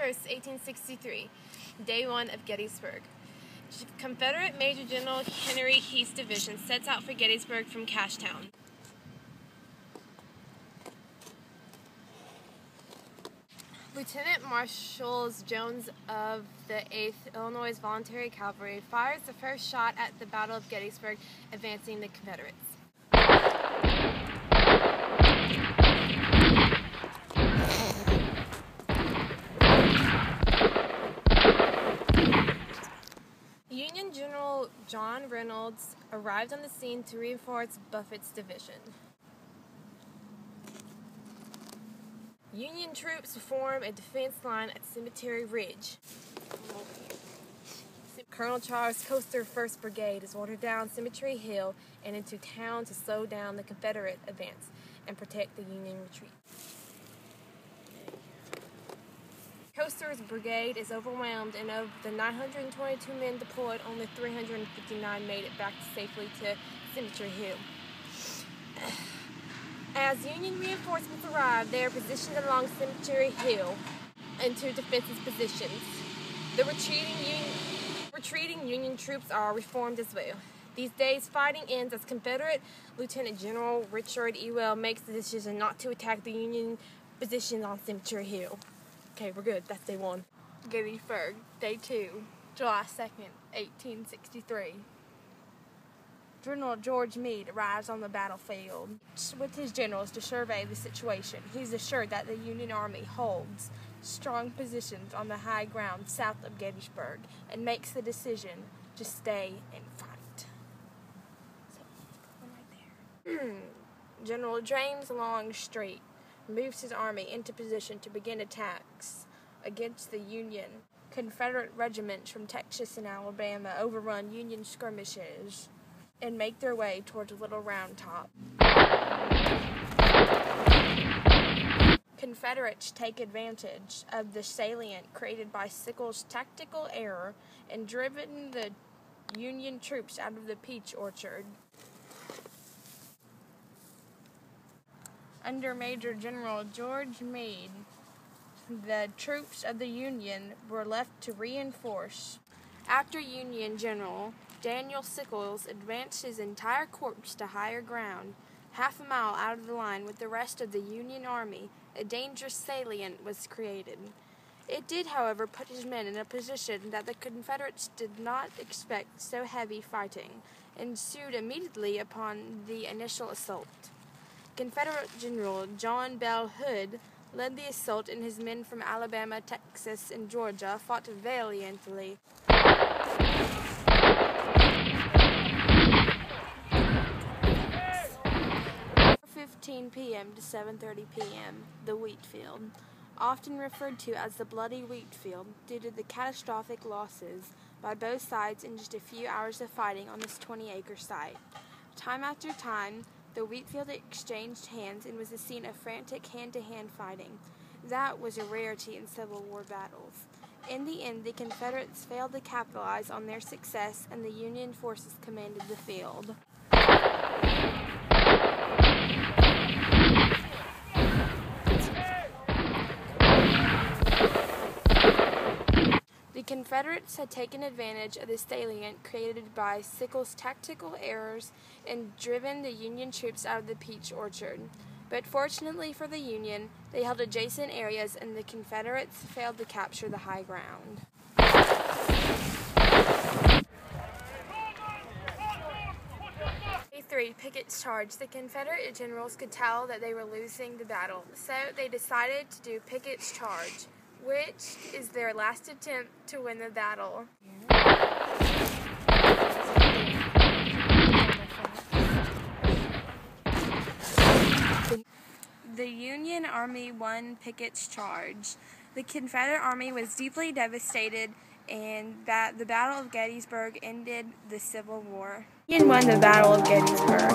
1st, 1863, Day 1 of Gettysburg. Confederate Major General Henry Heath's division sets out for Gettysburg from Cashtown. Lieutenant Marshal Jones of the 8th Illinois Voluntary Cavalry fires the first shot at the Battle of Gettysburg, advancing the Confederates. Union General John Reynolds arrived on the scene to reinforce Buford's division. Union troops form a defense line at Cemetery Ridge. Colonel Charles Custer's 1st Brigade is ordered down Cemetery Hill and into town to slow down the Confederate advance and protect the Union retreat. Custer's brigade is overwhelmed, and of the 922 men deployed, only 359 made it back safely to Cemetery Hill. As Union reinforcements arrive, they are positioned along Cemetery Hill into defensive positions. The retreating Union troops are reformed as well. These days, fighting ends as Confederate Lieutenant General Richard Ewell makes the decision not to attack the Union positions on Cemetery Hill. Okay, we're good. That's Day 1. Gettysburg, Day 2, July 2nd, 1863. General George Meade arrives on the battlefield with his generals to survey the situation. He's assured that the Union Army holds strong positions on the high ground south of Gettysburg and makes the decision to stay and fight. So, right there. General James Longstreet moves his army into position to begin attacks against the Union. Confederate regiments from Texas and Alabama overrun Union skirmishes and make their way towards Little Round Top. Confederates take advantage of the salient created by Sickles' tactical error and driven the Union troops out of the peach orchard. Under Major General George Meade, the troops of the Union were left to reinforce. After Union General Daniel Sickles advanced his entire corps to higher ground, half a mile out of the line with the rest of the Union Army, a dangerous salient was created. It did, however, put his men in a position that the Confederates did not expect. So heavy fighting ensued immediately upon the initial assault. Confederate General John Bell Hood led the assault, and his men from Alabama, Texas, and Georgia fought valiantly. 4:15 p.m. to 7:30 p.m., the wheat field, often referred to as the Bloody Wheat Field due to the catastrophic losses by both sides in just a few hours of fighting on this 20-acre site. Time after time, the wheat field exchanged hands and was the scene of frantic hand-to-hand fighting. That was a rarity in Civil War battles. In the end, the Confederates failed to capitalize on their success, and the Union forces commanded the field. The Confederates had taken advantage of the salient created by Sickles' tactical errors and driven the Union troops out of the peach orchard. But fortunately for the Union, they held adjacent areas, and the Confederates failed to capture the high ground. Day 3, Pickett's charge. The Confederate generals could tell that they were losing the battle, so they decided to do Pickett's charge, which is their last attempt to win the battle. The Union Army won Pickett's charge. The Confederate Army was deeply devastated, and the Battle of Gettysburg ended the Civil War. The Union won the Battle of Gettysburg.